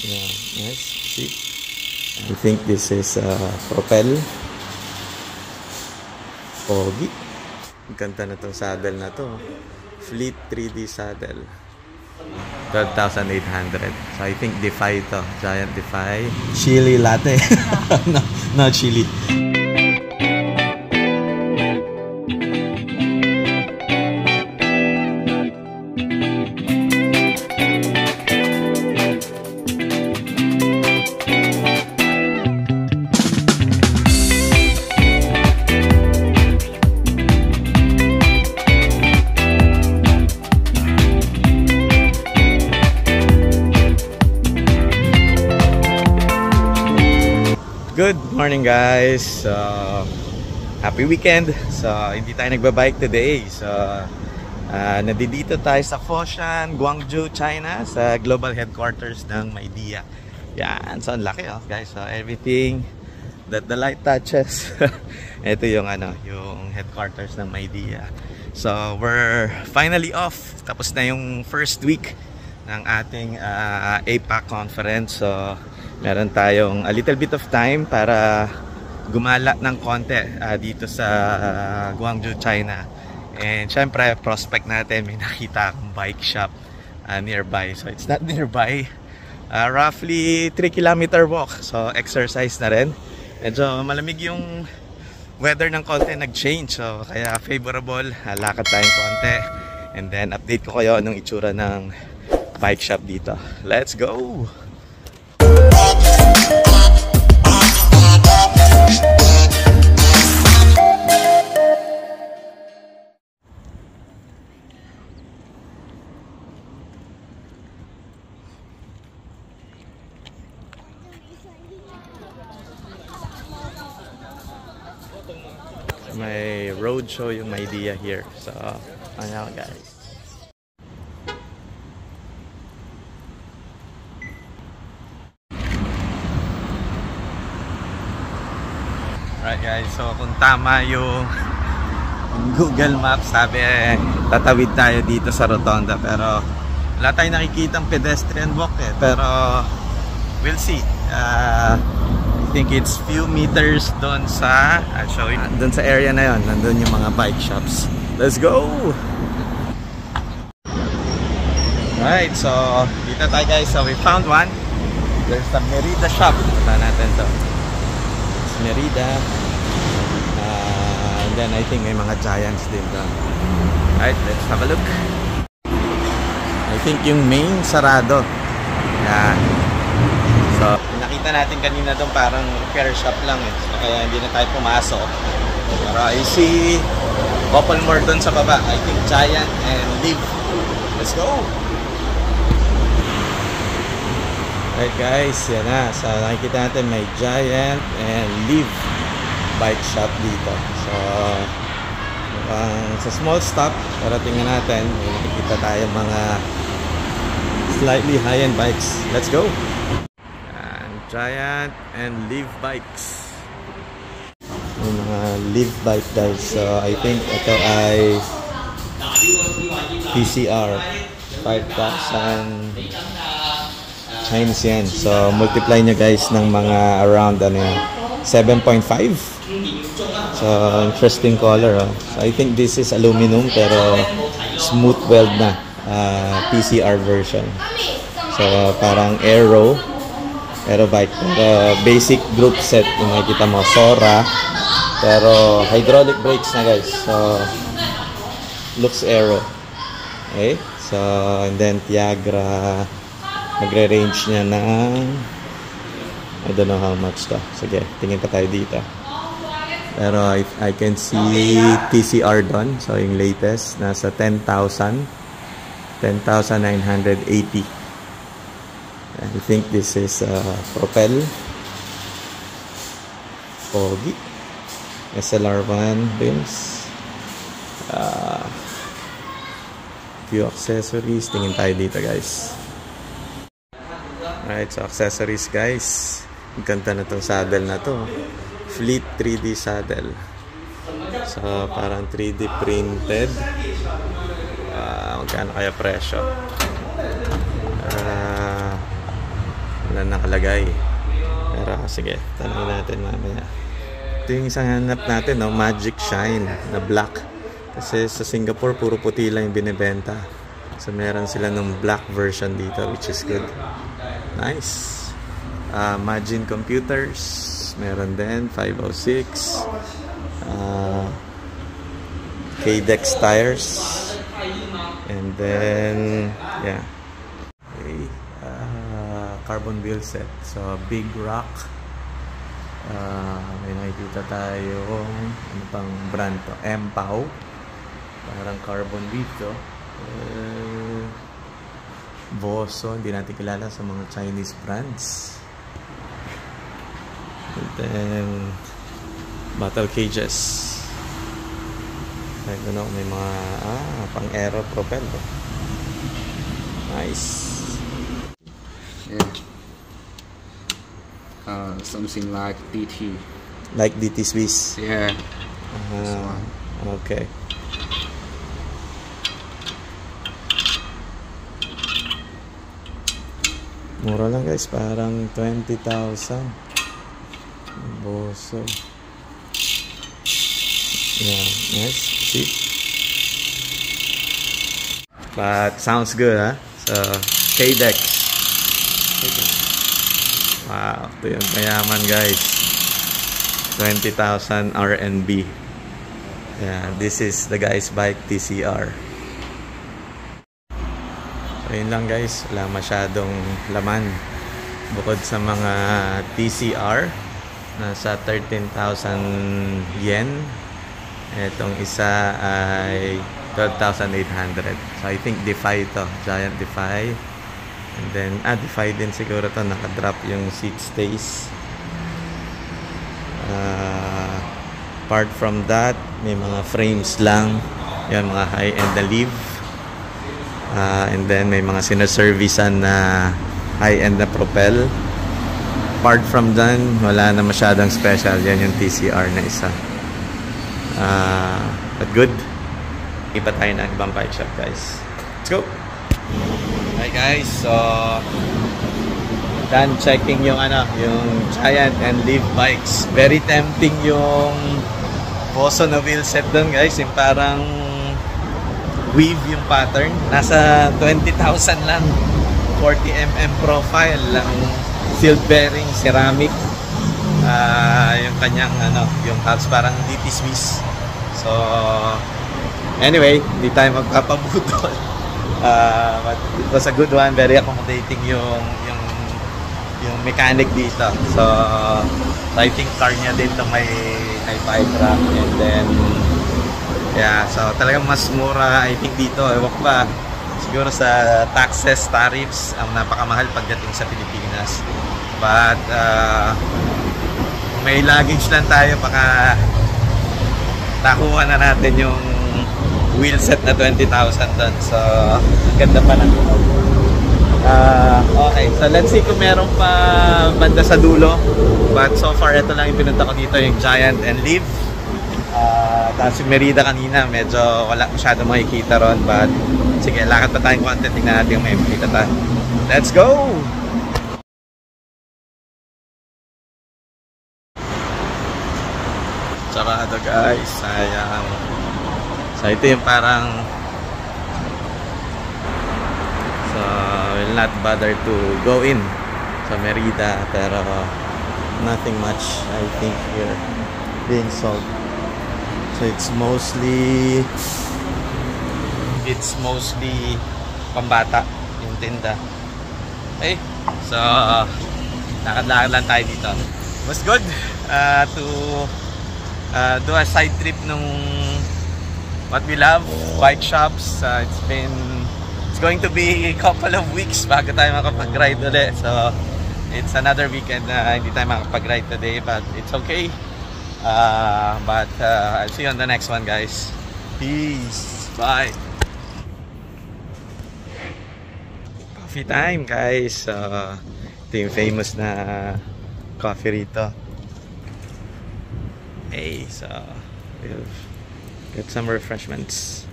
Yeah, nice. See? I think this is Propel. Pogi. Ang ganda na itong saddle na to. Fleet 3D saddle. 12,800. So I think Defy to. Giant Defy. Chili latte. No, not chili. Good morning guys. Happy weekend. So hindi tayo nagbabike today. So nandito tayo sa Foshan, Guangzhou, China, sa global headquarters ng Midea. Yan, so ang laki guys. So everything that the light touches. Ito yung yung headquarters ng Midea. So we're finally off. Tapos na yung first week ng ating APAC conference. So meron tayong a little bit of time para gumala ng konti dito sa Guangzhou, China. And syempre, prospect natin, may nakita akong bike shop nearby. So it's not nearby, roughly 3-kilometer walk. So exercise na rin. Medyo malamig yung weather ng konti, nag-change. So kaya favorable, lakad tayong konti. And then update ko kayo anong itsura ng bike shop dito. Let's go! May roadshow yung Midea here. So, ano guys. Alright guys, so kung tama yung Google Maps, sabi tatawid tayo dito sa rotonda, pero wala tayong nakikitang pedestrian walk pero we'll see. I think it's few meters doon sa, I'll show you, doon sa area na yon, nandun yung mga bike shops. Let's go! Alright, so dito tayo guys. So we found one. There's the Merida shop. Punta natin to. It's Merida. And then I think may mga giants din doon. Alright, let's have a look. I think yung main sarado. Yan. So nakita natin kanina doon parang repair shop lang So kaya hindi na tayo pumasok. Pero I see couple more doon sa baba. I think Giant and Liv. Let's go! Alright guys, yan na. So nakikita natin may Giant and Liv bike shop dito. So sa small stop, para tingnan natin, may nakikita tayo mga slightly high-end bikes. Let's go! Giant and Liv bikes. Yung mga Liv bike guys. So I think ito ay PCR 5,000 Chinese yen. So multiply nyo guys ng mga around 7.5. So interesting color. So I think this is aluminum pero smooth weld na PCR version. So parang aero bike, pero basic group set yung makikita mo, Sora, pero hydraulic brakes na guys. So looks aero. Okay, so and then Tiagra, magre-range niya ng I don't know how much to. Sige, tingin pa tayo dito. Pero I can see TCR doon. So yung latest nasa 10,980. I think this is Propel Pogi SLR1 rims, few accessories. Tingin tayo dito guys. Alright, so accessories guys. Ang ganda na itong saddle na to. Fleet 3D saddle. So parang 3D printed. Magkano kaya presyo? wala nakalagay. Pero sige, tanongin natin mamaya. Ito yung isang hanap natin, no? Magic Shine na black. Kasi sa Singapore, puro puti lang yung binibenta. So meron sila ng black version dito, which is good. Nice. Magin Computers. Meron din, 506. K-Dex Tires. And then, yeah. Okay. Carbon wheel set. So, Big Rock. May nakikita tayong ano pang brand to? Mpao. Parang carbon wheel to. Boso. Hindi natin kilala sa mga Chinese brands. And then, Battle Cages. I don't know, may mga pang aero propel. Nice. Yeah. Something like DT. Like DT Swiss. Yeah. Okay. Mura lang guys, parang 20,000. Boso. Yeah, nice. See? But sounds good, huh? So, K-Dex. Wow, ito yung mayaman guys. 20,000 RMB. Yeah, this is the guy's bike, TCR. So, yun lang guys. Wala masyadong laman. Bukod sa mga TCR, nasa 13,000 yen. Itong isa ay 12,800. So, I think Defy to. Giant Defy. And then, Defy din siguro to. Nakadrop yung seat stays. Apart from that, may mga frames lang. Yan, mga high-end na Liv. And then, may mga sinaservicean na high-end na Propel. Apart from that, wala na masyadong special. Yan yung TCR na isa. But good. Iba tayo ng ibang bike shop, guys. Let's go! Hi guys, so done checking yung yung Giant and Liv bikes. Very tempting yung Boso na wheel set doon guys, yung parang weave yung pattern. Nasa 20,000 lang. 40mm profile lang, sealed bearing, ceramic. Yung kanyang yung hubs parang DT Swiss. So anyway, hindi tayo magpapabudol. But it was a good one, very accommodating yung mechanic dito. So I think car niya din to may bike rack, and then yeah, so talagang mas mura I think dito. Ewan ko ba, siguro sa taxes, tariffs, ang napakamahal pagdating sa Pilipinas. But may luggage lang tayo, baka nakuha na natin yung wheel set na 20,000 doon. So, ganda pa lang. Okay, so let's see kung meron pa banda sa dulo. But so far, ito lang yung pinunta ko dito, yung Giant and Liv. Tapos yung Merida kanina, medyo wala masyado makikita ron. But sige, lakad pa tayong content. Tingnan natin yung may makikita tayo. Let's go! Sarado guys, sayang. So ito yung parang will not bother to go in sa Merida, pero nothing much I think here being sold. So it's mostly pambata yung tinda. Okay, so lakad-lakad lang tayo dito. It was good to do a side trip nung what we love, bike shops. It's going to be a couple of weeks bago tayo makapag-ride ulit. So it's another weekend na hindi tayo makapag-ride today, but it's okay. But I'll see you on the next one guys. Peace. Bye. Coffee time guys. Ito yung famous na coffee rito. Hey, so we'll get some refreshments.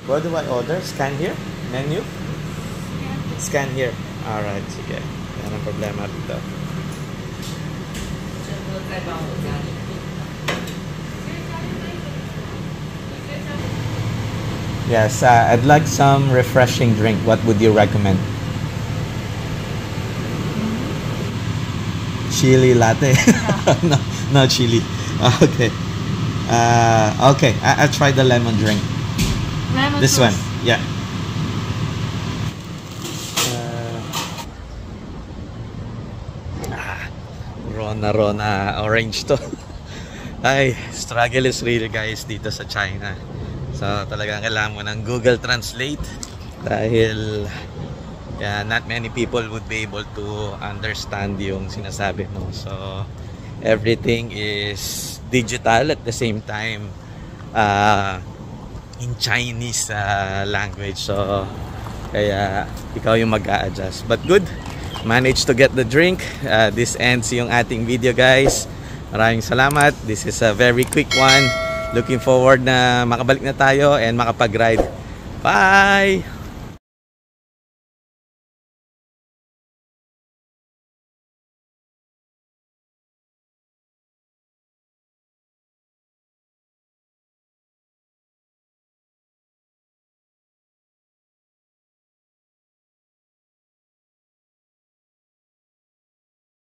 What do I order? Scan here? Menu? Scan here. Alright, sige. Yan ang problema dito. Yes, I'd like some refreshing drink. What would you recommend? Chili latte. No, no chili. Okay. Okay, I'll try the lemon drink. Lemon This juice. one. Yeah. Rona orange to. Ay, struggle is real guys dito sa China. So talagang kailangan mo ng Google Translate dahil not many people would be able to understand yung sinasabi mo. So everything is digital at the same time in Chinese language. So kaya ikaw yung mag-a-adjust. But good, managed to get the drink. This ends yung ating video guys. Maraming salamat. This is a very quick one. Looking forward na makabalik na tayo and makapag-ride. Bye!